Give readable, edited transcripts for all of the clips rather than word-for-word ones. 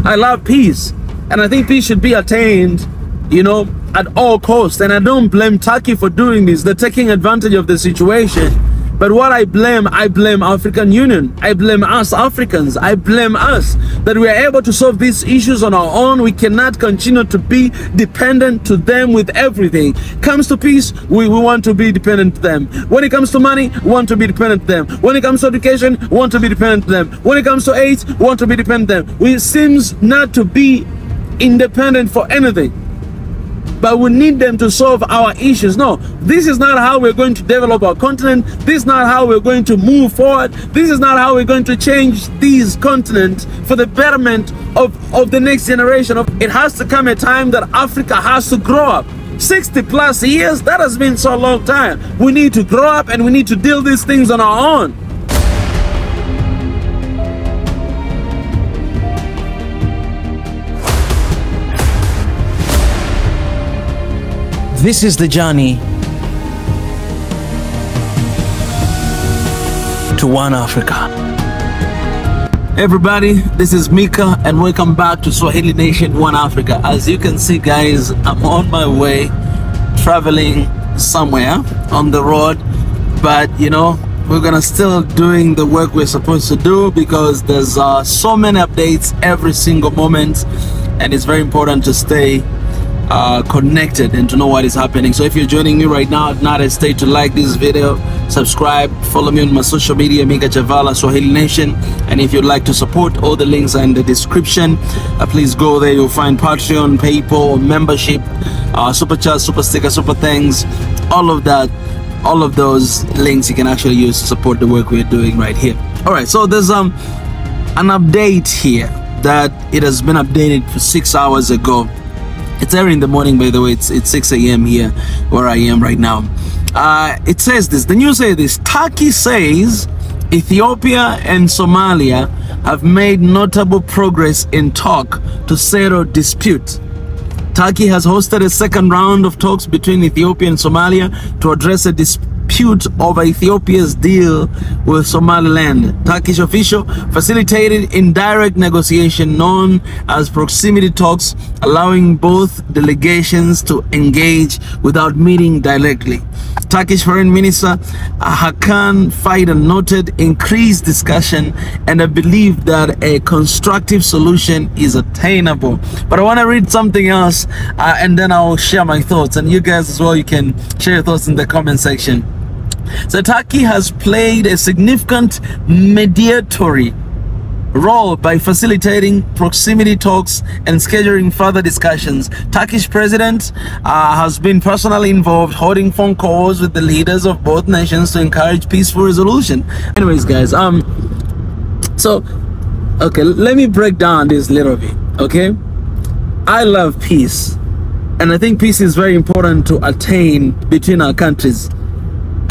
I love peace, and I think peace should be attained, you know, at all costs. And I don't blame Turkey for doing this. They're taking advantage of the situation. But what I blame African Union. I blame us Africans. I blame us that we are able to solve these issues on our own. We cannot continue to be dependent to them with everything. Comes to peace, we want to be dependent to them. When it comes to money, we want to be dependent to them. When it comes to education, we want to be dependent to them. When it comes to aid, we want to be dependent to them. We seems not to be independent for anything. But we need them to solve our issues. No, this is not how we're going to develop our continent. This is not how we're going to move forward. This is not how we're going to change these continents for the betterment of the next generation. It has to come a time that Africa has to grow up. 60+ years, that has been so long time. We need to grow up and we need to deal these things on our own. This is the journey to one Africa. Everybody, this is Mika and welcome back to Swahili Nation One Africa. As you can see, guys, I'm on my way traveling somewhere on the road, but you know, we're gonna still doing the work we're supposed to do because there's so many updates every single moment, and it's very important to stay connected and to know what is happening. So if you're joining me right now, do not hesitate to like this video, subscribe, follow me on my social media, Mika Chavala, Swahili Nation. And if you'd like to support, all the links are in the description. Please go there. You'll find Patreon, PayPal, membership, super chat, super sticker, super thanks, all of that. All of those links you can actually use to support the work we're doing right here. All right, so there's an update here that it has been updated for 6 hours ago. It's early in the morning, by the way. It's 6 a.m. here where I am right now. It says this, the news says this: Turkey says Ethiopia and Somalia have made notable progress in talk to settle dispute. Turkey has hosted a second round of talks between Ethiopia and Somalia to address a dispute over Ethiopia's deal with Somaliland. Turkish official facilitated indirect negotiation known as proximity talks, allowing both delegations to engage without meeting directly. Turkish Foreign Minister Hakan Fidan noted increased discussion and a belief that a constructive solution is attainable. But I want to read something else and then I'll share my thoughts, and you guys as well, you can share your thoughts in the comment section. So Turkey has played a significant mediatory role by facilitating proximity talks and scheduling further discussions. Turkish president has been personally involved, holding phone calls with the leaders of both nations to encourage peaceful resolution. Anyways, guys, so okay, let me break down this little bit. Okay, I love peace, and I think peace is very important to attain between our countries.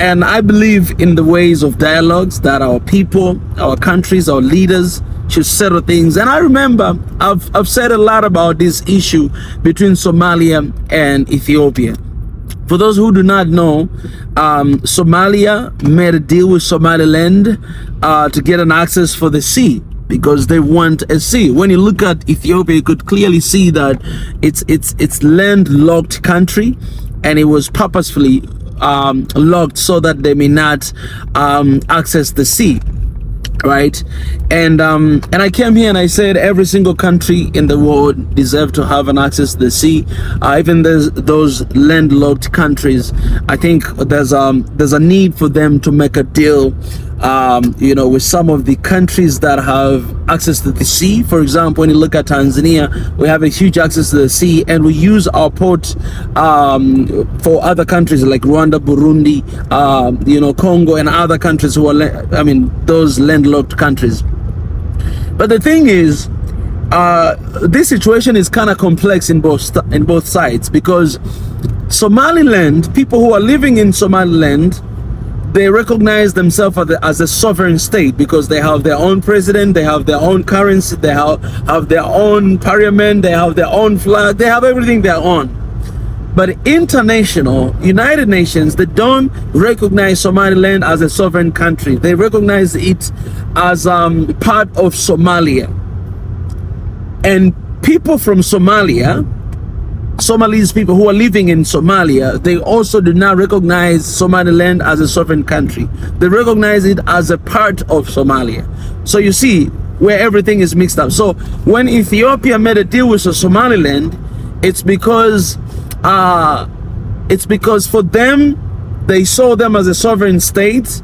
And I believe in the ways of dialogues that our people, our countries, our leaders should settle things. And I remember I've said a lot about this issue between Somalia and Ethiopia. For those who do not know, Somalia made a deal with Somaliland to get an access for the sea, because they want a sea. When you look at Ethiopia, you could clearly see that it's landlocked country, and it was purposefully locked so that they may not access the sea, right? And I came here and I said every single country in the world deserves to have an access to the sea, even those landlocked countries. I think there's a need for them to make a deal, you know, with some of the countries that have access to the sea. For example, when you look at Tanzania, we have a huge access to the sea, and we use our port for other countries like Rwanda, Burundi, you know, Congo, and other countries who are, those landlocked countries. But the thing is, this situation is kind of complex in both sides, because Somaliland, people who are living in Somaliland, they recognize themselves as a sovereign state because they have their own president, they have their own currency, they have their own parliament, they have their own flag, they have everything their own. But international, United Nations, they don't recognize Somaliland as a sovereign country. They recognize it as part of Somalia. And people from Somalia, Somalis people who are living in Somalia, they also do not recognize Somaliland as a sovereign country. They recognize it as a part of Somalia. So you see where everything is mixed up. So when Ethiopia made a deal with Somaliland, it's because for them, they saw them as a sovereign state,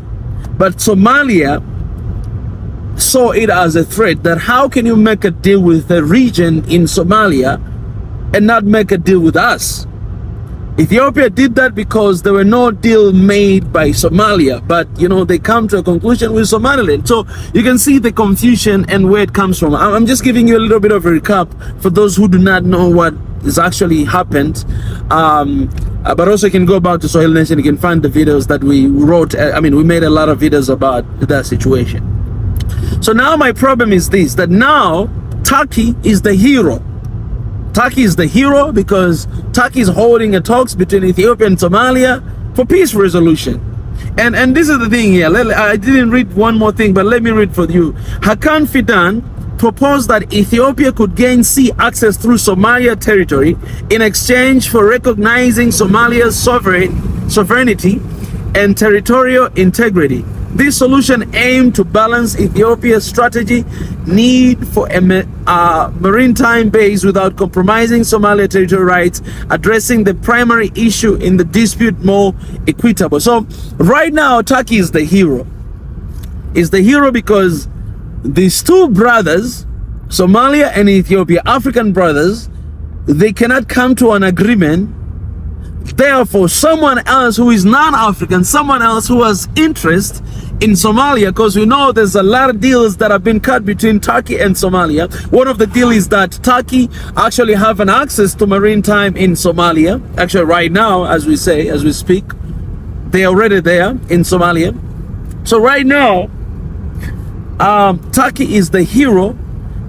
but Somalia saw it as a threat. That how can you make a deal with a region in Somalia and not make a deal with us? Ethiopia did that because there were no deal made by Somalia, but you know, they come to a conclusion with Somaliland. So you can see the confusion and where it comes from. I'm just giving you a little bit of a recap for those who do not know what has actually happened. But also you can go back to Swahili Nation, you can find the videos that we wrote. I mean, we made a lot of videos about that situation. So now my problem is this, that now Turkey is the hero. Turkey is the hero because Turkey is holding a talks between Ethiopia and Somalia for peace resolution. And this is the thing here. I didn't read one more thing, but let me read for you. Hakan Fidan proposed that Ethiopia could gain sea access through Somalia territory in exchange for recognizing Somalia's sovereignty and territorial integrity. This solution aimed to balance Ethiopia's strategy need for a maritime base without compromising Somalia territorial rights, addressing the primary issue in the dispute more equitable. So right now, Turkey is the hero. Is the hero because these two brothers, Somalia and Ethiopia, African brothers, they cannot come to an agreement. Therefore, someone else who is non-African, someone else who has interest in Somalia, because we know there's a lot of deals that have been cut between Turkey and Somalia. One of the deals is that Turkey actually have an access to maritime in Somalia. Actually, right now, as we speak, they are already there in Somalia. So right now, Turkey is the hero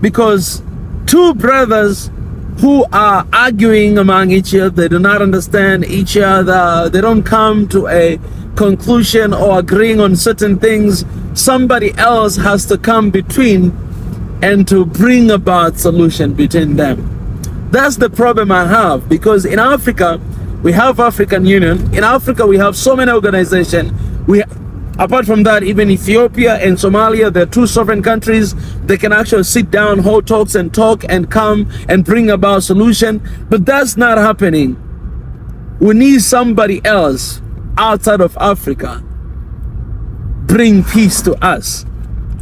because two brothers who are arguing among each other, they do not understand each other, they don't come to a conclusion or agreeing on certain things. Somebody else has to come between and to bring about solution between them. That's the problem I have, because in Africa we have African Union. In Africa we have so many organizations. Apart from that, even Ethiopia and Somalia, they're two sovereign countries. They can actually sit down, hold talks and talk and come and bring about solution. But that's not happening. We need somebody else outside of Africa bring peace to us.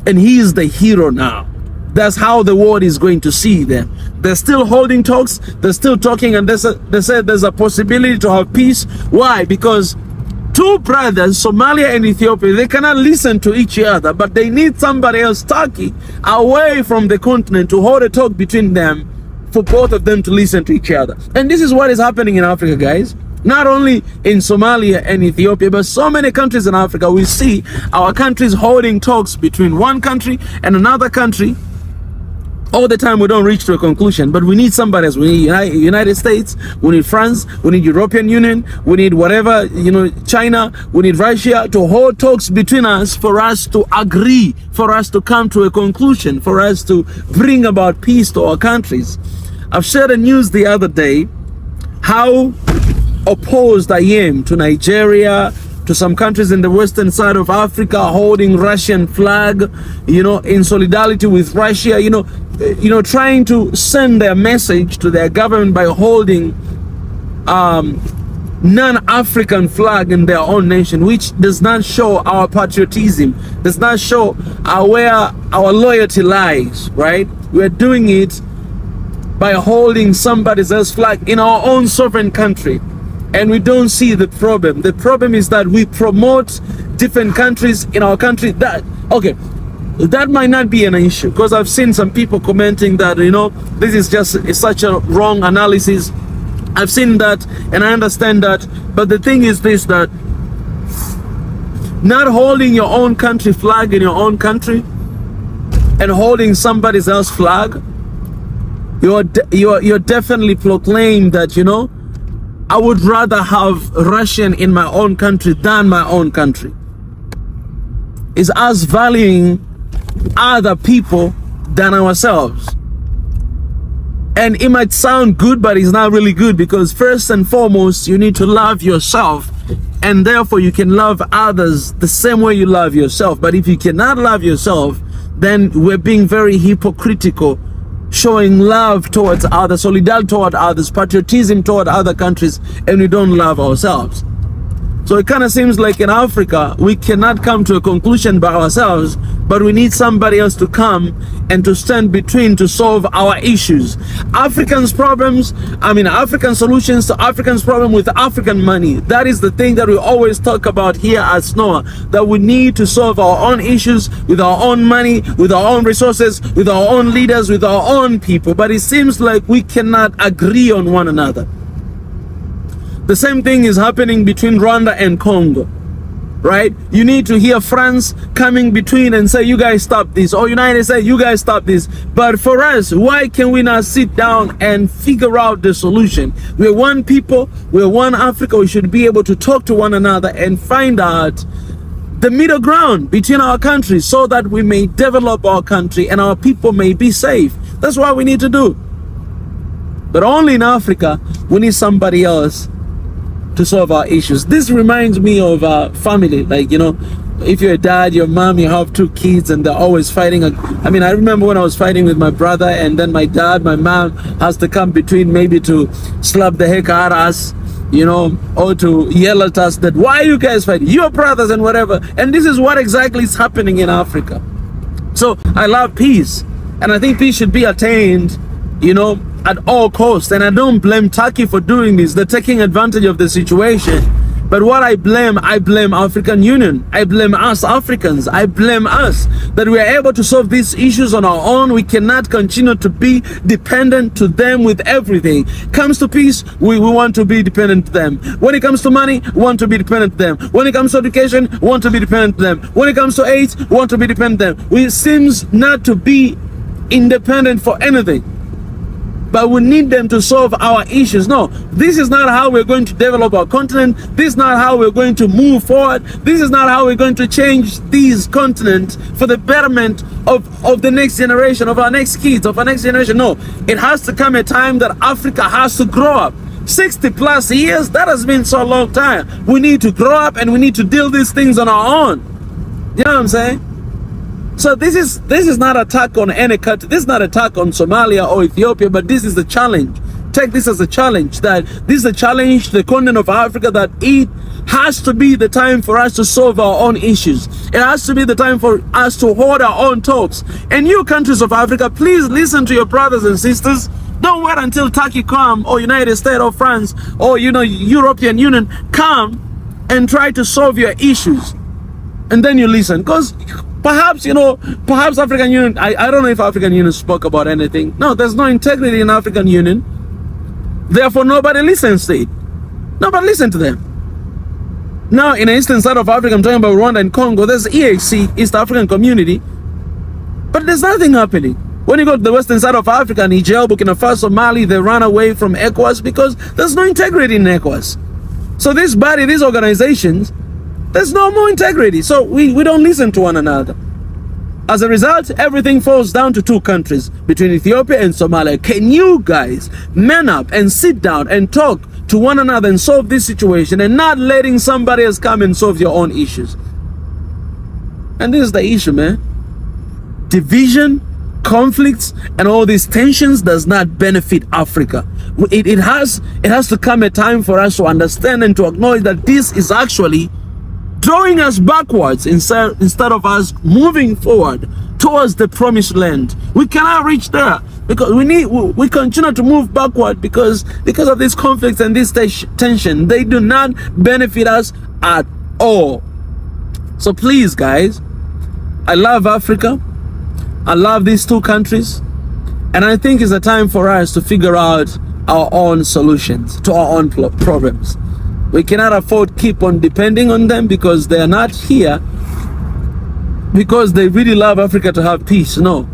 And he is the hero now. That's how the world is going to see them. They're still holding talks. They're still talking, and they said there's a possibility to have peace. Why? Because two brothers, Somalia and Ethiopia, they cannot listen to each other, but they need somebody else, Turkey, away from the continent to hold a talk between them for both of them to listen to each other. And this is what is happening in Africa, guys. Not only in Somalia and Ethiopia, but so many countries in Africa. We see our countries holding talks between one country and another country. All the time we don't reach to a conclusion, but we need somebody else. We need United States, we need France, we need European Union, we need whatever, you know, China, we need Russia to hold talks between us for us to agree, for us to come to a conclusion, for us to bring about peace to our countries. I've shared a news the other day how opposed I am to Nigeria, to some countries in the western side of Africa holding Russian flag, you know, in solidarity with Russia, you know, trying to send their message to their government by holding non-African flag in their own nation, which does not show our patriotism, does not show where our loyalty lies, right? We're doing it by holding somebody else's flag in our own sovereign country. And we don't see the problem. The problem is that we promote different countries in our country. That, okay, that might not be an issue, because I've seen some people commenting that, you know, this is just such a wrong analysis. I've seen that and I understand that. But the thing is this, that not holding your own country flag in your own country and holding somebody else's flag, you're definitely proclaim that, you know, I would rather have Russian in my own country than my own country. Is us valuing other people than ourselves. And it might sound good, but it's not really good, because first and foremost, you need to love yourself, and therefore you can love others the same way you love yourself. But if you cannot love yourself, then we're being very hypocritical, showing love towards others, solidarity toward others, patriotism toward other countries, and we don't love ourselves. So it kind of seems like in Africa, we cannot come to a conclusion by ourselves, but we need somebody else to come and to stand between to solve our issues. Africans' problems, African solutions to Africans' problem with African money. That is the thing that we always talk about here at SNOA, that we need to solve our own issues with our own money, with our own resources, with our own leaders, with our own people. But it seems like we cannot agree on one another. The same thing is happening between Rwanda and Congo, right? You need to hear France coming between and say, you guys stop this, or United States, you guys stop this. But for us, why can we not sit down and figure out the solution? We're one people, we're one Africa. We should be able to talk to one another and find out the middle ground between our countries, so that we may develop our country and our people may be safe. That's what we need to do. But only in Africa, we need somebody else to solve our issues. This reminds me of family. Like, you know, if you're a dad, your mom, you have two kids and they're always fighting. I remember when I was fighting with my brother, and then my mom has to come between, maybe to slap the heck out of us, you know, or to yell at us that, why are you guys fighting? You're brothers and whatever. And this is what exactly is happening in Africa. So I love peace, and I think peace should be attained, you know, at all costs. And I don't blame Turkey for doing this. They're taking advantage of the situation. But what I blame African Union. I blame us Africans. I blame us that we are able to solve these issues on our own. We cannot continue to be dependent to them with everything. Comes to peace, we want to be dependent to them. When it comes to money, we want to be dependent to them. When it comes to education, we want to be dependent to them. When it comes to AIDS, we want to be dependent to them. We seems not to be independent for anything. But we need them to solve our issues. No, this is not how we're going to develop our continent. This is not how we're going to move forward. This is not how we're going to change these continents for the betterment of the next generation, of our next kids, of our next generation. No, it has to come a time that Africa has to grow up. 60+ years, that has been so long time. We need to grow up, and we need to deal these things on our own. You know what I'm saying? So this is not an attack on any country. This is not an attack on Somalia or Ethiopia, but this is the challenge. Take this as a challenge, that this is a challenge to the continent of Africa, that it has to be the time for us to solve our own issues. It has to be the time for us to hold our own talks. And you countries of Africa, please listen to your brothers and sisters. Don't wait until Turkey come, or United States or France, or, you know, European Union come and try to solve your issues, and then you listen. Because perhaps, you know, perhaps African Union, I don't know if African Union spoke about anything. No, there's no integrity in African Union. Therefore, nobody listens to it. Nobody listens to them. Now, in an eastern side of Africa, I'm talking about Rwanda and Congo, there's EAC, East African Community, but there's nothing happening. When you go to the western side of Africa, Niger, Burkina Faso, Mali, they run away from ECOWAS because there's no integrity in ECOWAS. So this body, these organizations, there's no more integrity. So we don't listen to one another. As a result, everything falls down to two countries, between Ethiopia and Somalia. Can you guys man up and sit down and talk to one another and solve this situation, and not letting somebody else come and solve your own issues? And this is the issue, man. Division, conflicts, and all these tensions does not benefit Africa. It has to come a time for us to understand and to acknowledge that this is actually drawing us backwards instead of us moving forward towards the promised land. We cannot reach there because we continue to move backward because of these conflicts and this tension. They do not benefit us at all. So please, guys, I love Africa. I love these two countries, and I think it's a time for us to figure out our own solutions to our own problems. We cannot afford to keep on depending on them because they are not here because they really love Africa to have peace. No,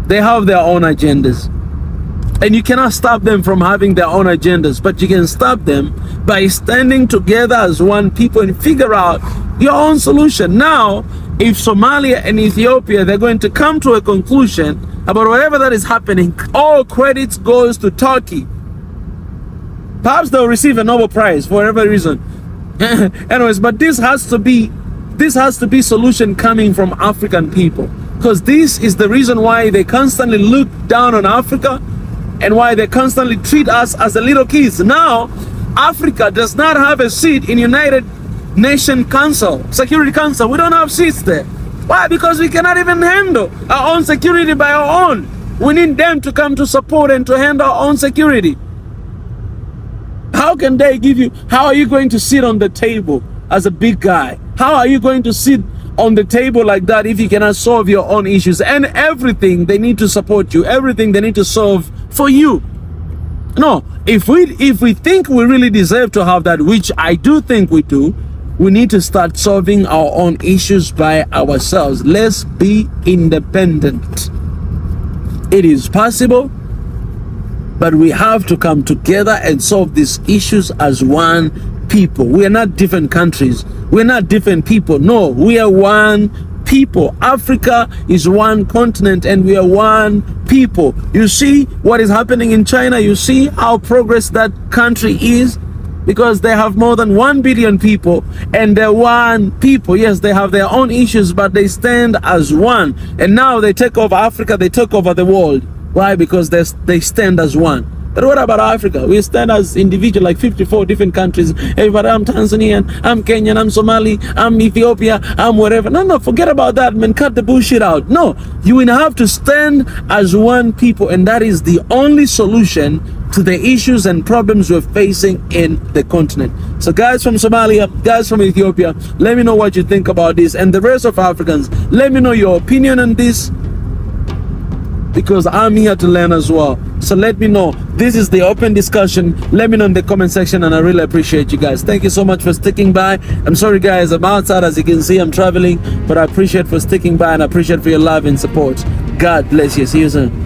they have their own agendas, and you cannot stop them from having their own agendas, but you can stop them by standing together as one people and figure out your own solution. Now, if Somalia and Ethiopia, they're going to come to a conclusion about whatever that is happening, all credit goes to Turkey. Perhaps they'll receive a Nobel Prize for whatever reason. Anyways, but this has to be solution coming from African people, because this is the reason why they constantly look down on Africa and why they constantly treat us as the little kids. Now, Africa does not have a seat in United Nations Council, Security Council. We don't have seats there. Why? Because we cannot even handle our own security by our own. We need them to come to support and to handle our own security. How can they give you, how are you going to sit on the table as a big guy? How are you going to sit on the table like that if you cannot solve your own issues? And everything they need to support you, everything they need to solve for you. No, if we think we really deserve to have that, which I do think we do, we need to start solving our own issues by ourselves. Let's be independent. It is possible, but we have to come together and solve these issues as one people. We are not different countries. We're not different people. No, we are one people. Africa is one continent and we are one people. You see what is happening in China? You see how progress that country is? Because they have more than 1 billion people and they're one people. Yes, they have their own issues, but they stand as one. And now they take over Africa, they took over the world. Why? Because they stand as one. But what about Africa? We stand as individuals, like 54 different countries. Everybody, I'm Tanzanian, I'm Kenyan, I'm Somali, I'm Ethiopia, I'm whatever. No, forget about that, man. Cut the bullshit out. No, you will have to stand as one people, and that is the only solution to the issues and problems we're facing in the continent. So guys from Somalia, guys from Ethiopia, let me know what you think about this, and the rest of Africans, let me know your opinion on this, because I'm here to learn as well. So let me know. This is the open discussion. Let me know in the comment section, and I really appreciate you guys. Thank you so much for sticking by. I'm sorry guys, I'm outside, as you can see, I'm traveling, but I appreciate for sticking by and I appreciate for your love and support. God bless you. See you soon.